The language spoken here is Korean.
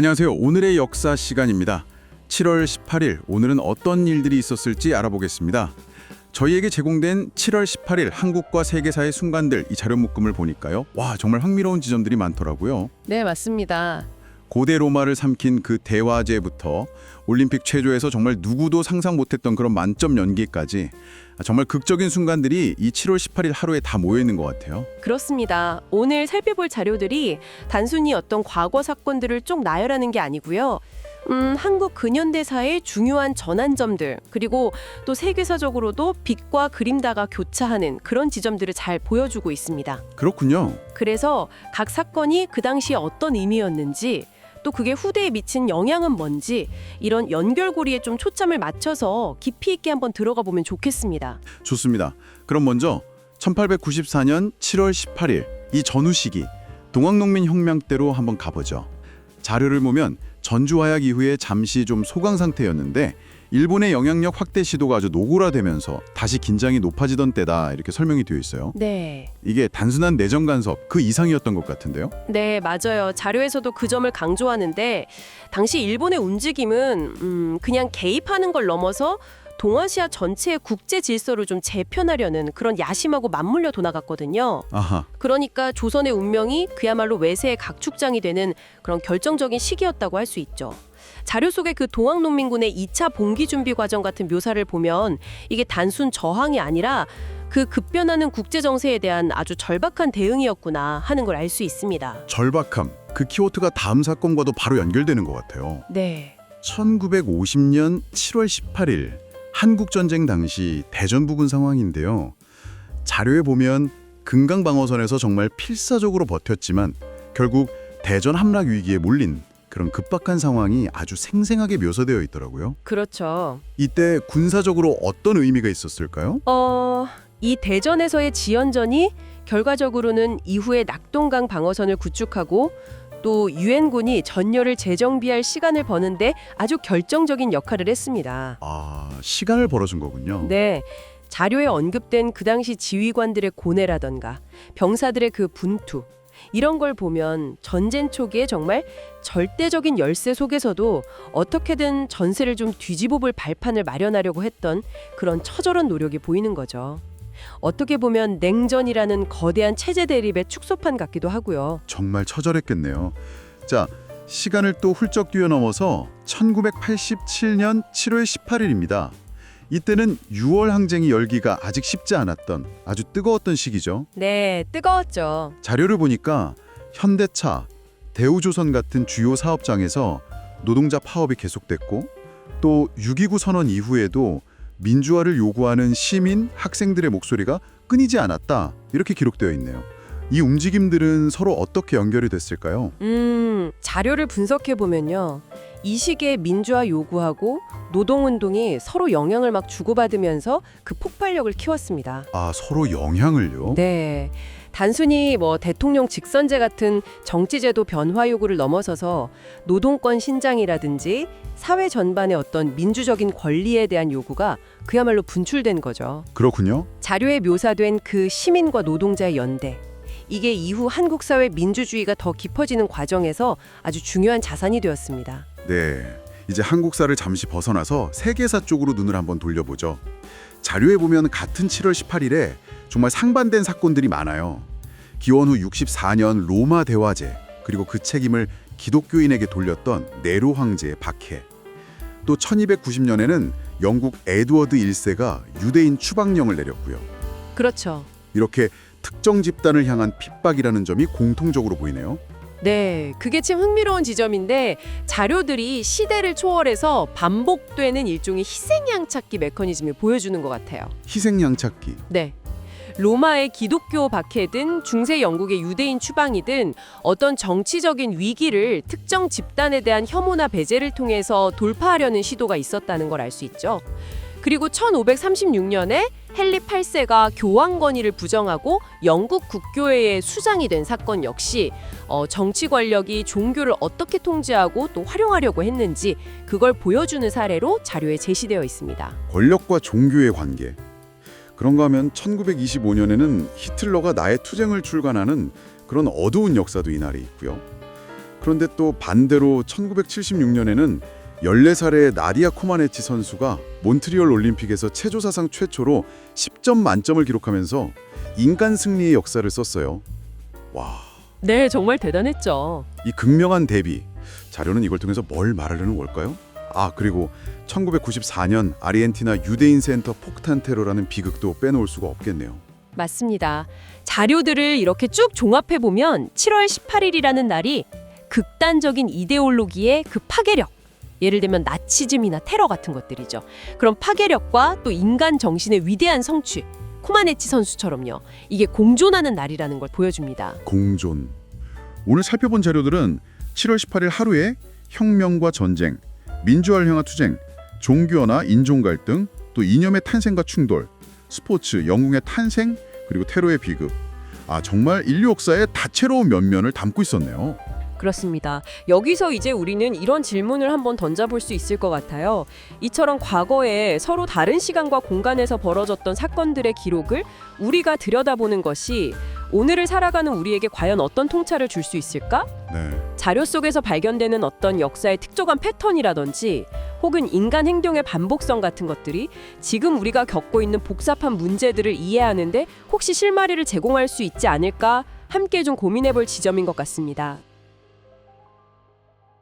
안녕하세요. 오늘의 역사 시간입니다. 7월 18일, 오늘은 어떤 일들이 있었을지 알아보겠습니다. 저희에게 제공된 7월 18일 한국과 세계사의 순간들 이 자료 묶음을 보니까요. 와, 정말 흥미로운 지점들이 많더라고요. 네, 맞습니다. 고대 로마를 삼킨 그 대화제부터 올림픽 체조에서 정말 누구도 상상 못했던 그런 만점 연기까지 정말 극적인 순간들이 이 7월 18일 하루에 다 모여있는 것 같아요. 그렇습니다. 오늘 살펴볼 자료들이 단순히 어떤 과거 사건들을 쭉 나열하는 게 아니고요. 한국 근현대사의 중요한 전환점들, 그리고 또 세계사적으로도 빛과 그림다가 교차하는 그런 지점들을 잘 보여주고 있습니다. 그렇군요. 그래서 각 사건이 그 당시에 어떤 의미였는지, 또 그게 후대에 미친 영향은 뭔지, 이런 연결고리에 좀 초점을 맞춰서 깊이 있게 한번 들어가 보면 좋겠습니다. 좋습니다. 그럼 먼저 1894년 7월 18일 이 전후 시기 동학농민혁명 때로 한번 가보죠. 자료를 보면 전주화약 이후에 잠시 좀 소강 상태였는데 일본의 영향력 확대 시도가 아주 노골화되면서 다시 긴장이 높아지던 때다 이렇게 설명이 되어 있어요. 네. 이게 단순한 내정 간섭 그 이상이었던 것 같은데요. 네, 맞아요. 자료에서도 그 점을 강조하는데 당시 일본의 움직임은 그냥 개입하는 걸 넘어서 동아시아 전체의 국제 질서를 좀 재편하려는 그런 야심하고 맞물려 도나갔거든요. 아하. 그러니까 조선의 운명이 그야말로 외세의 각축장이 되는 그런 결정적인 시기였다고 할 수 있죠. 자료 속의 그 동학농민군의 2차 봉기 준비 과정 같은 묘사를 보면 이게 단순 저항이 아니라 그 급변하는 국제 정세에 대한 아주 절박한 대응이었구나 하는 걸 알 수 있습니다. 절박함. 그 키워드가 다음 사건과도 바로 연결되는 것 같아요. 네. 1950년 7월 18일 한국전쟁 당시 대전 부근 상황인데요. 자료에 보면 금강 방어선에서 정말 필사적으로 버텼지만 결국 대전 함락 위기에 몰린 그런 급박한 상황이 아주 생생하게 묘사되어 있더라고요. 그렇죠. 이때 군사적으로 어떤 의미가 있었을까요? 이 대전에서의 지연전이 결과적으로는 이후에 낙동강 방어선을 구축하고 또 유엔군이 전열을 재정비할 시간을 버는데 아주 결정적인 역할을 했습니다. 아, 시간을 벌어준 거군요. 네, 자료에 언급된 그 당시 지휘관들의 고뇌라던가 병사들의 그 분투 이런 걸 보면 전쟁 초기에 정말 절대적인 열세 속에서도 어떻게든 전세를 좀 뒤집어 볼 발판을 마련하려고 했던 그런 처절한 노력이 보이는 거죠. 어떻게 보면 냉전이라는 거대한 체제 대립의 축소판 같기도 하고요. 정말 처절했겠네요. 자, 시간을 또 훌쩍 뛰어넘어서 1987년 7월 18일입니다. 이때는 6월 항쟁이 열기가 아직 쉽지 않았던 아주 뜨거웠던 시기죠. 네, 뜨거웠죠. 자료를 보니까 현대차, 대우조선 같은 주요 사업장에서 노동자 파업이 계속됐고 또 6.29 선언 이후에도 민주화를 요구하는 시민, 학생들의 목소리가 끊이지 않았다 이렇게 기록되어 있네요. 이 움직임들은 서로 어떻게 연결이 됐을까요? 자료를 분석해 보면요. 이 시기에 민주화 요구하고 노동운동이 서로 영향을 막 주고받으면서 그 폭발력을 키웠습니다. 아, 서로 영향을요? 네. 단순히 대통령 직선제 같은 정치제도 변화 요구를 넘어서서 노동권 신장이라든지 사회 전반의 어떤 민주적인 권리에 대한 요구가 그야말로 분출된 거죠. 그렇군요. 자료에 묘사된 그 시민과 노동자의 연대. 이게 이후 한국 사회 민주주의가 더 깊어지는 과정에서 아주 중요한 자산이 되었습니다. 네, 이제 한국사를 잠시 벗어나서 세계사 쪽으로 눈을 한번 돌려보죠. 자료에 보면 같은 7월 18일에 정말 상반된 사건들이 많아요. 기원 후 64년 로마 대화제, 그리고 그 책임을 기독교인에게 돌렸던 네로 황제의 박해. 또 1290년에는 영국 에드워드 1세가 유대인 추방령을 내렸고요. 그렇죠. 이렇게 특정 집단을 향한 핍박이라는 점이 공통적으로 보이네요. 네, 그게 참 흥미로운 지점인데 자료들이 시대를 초월해서 반복되는 일종의 희생양찾기 메커니즘을 보여주는 것 같아요. 희생양찾기. 네. 로마의 기독교 박해든 중세 영국의 유대인 추방이든 어떤 정치적인 위기를 특정 집단에 대한 혐오나 배제를 통해서 돌파하려는 시도가 있었다는 걸 알 수 있죠. 그리고 1536년에 헨리 8세가 교황 권위를 부정하고 영국 국교회의 수장이 된 사건 역시 정치 권력이 종교를 어떻게 통제하고 또 활용하려고 했는지 그걸 보여주는 사례로 자료에 제시되어 있습니다. 권력과 종교의 관계. 그런가 하면 1925년에는 히틀러가 나의 투쟁을 출간하는 그런 어두운 역사도 이날에 있고요. 그런데 또 반대로 1976년에는 14살의 나디아 코마네치 선수가 몬트리올 올림픽에서 체조 사상 최초로 10점 만점을 기록하면서 인간 승리의 역사를 썼어요. 와, 네, 정말 대단했죠. 이 극명한 대비. 자료는 이걸 통해서 뭘 말하려는 걸까요? 아, 그리고 1994년 아르헨티나 유대인 센터 폭탄 테러라는 비극도 빼놓을 수가 없겠네요. 맞습니다. 자료들을 이렇게 쭉 종합해 보면 7월 18일이라는 날이 극단적인 이데올로기의 그 파괴력, 예를 들면 나치즘이나 테러 같은 것들이죠. 그런 파괴력과 또 인간 정신의 위대한 성취, 코마네치 선수처럼요. 이게 공존하는 날이라는 걸 보여줍니다. 공존. 오늘 살펴본 자료들은 7월 18일 하루에 혁명과 전쟁, 민주화를 향한 투쟁, 종교나 인종 갈등, 또 이념의 탄생과 충돌, 스포츠, 영웅의 탄생, 그리고 테러의 비극. 아, 정말 인류 역사의 다채로운 면면을 담고 있었네요. 그렇습니다. 여기서 이제 우리는 이런 질문을 한번 던져볼 수 있을 것 같아요. 이처럼 과거에 서로 다른 시간과 공간에서 벌어졌던 사건들의 기록을 우리가 들여다보는 것이 오늘을 살아가는 우리에게 과연 어떤 통찰을 줄 수 있을까? 네. 자료 속에서 발견되는 어떤 역사의 특정한 패턴이라든지 혹은 인간 행동의 반복성 같은 것들이 지금 우리가 겪고 있는 복잡한 문제들을 이해하는데 혹시 실마리를 제공할 수 있지 않을까 함께 좀 고민해볼 지점인 것 같습니다.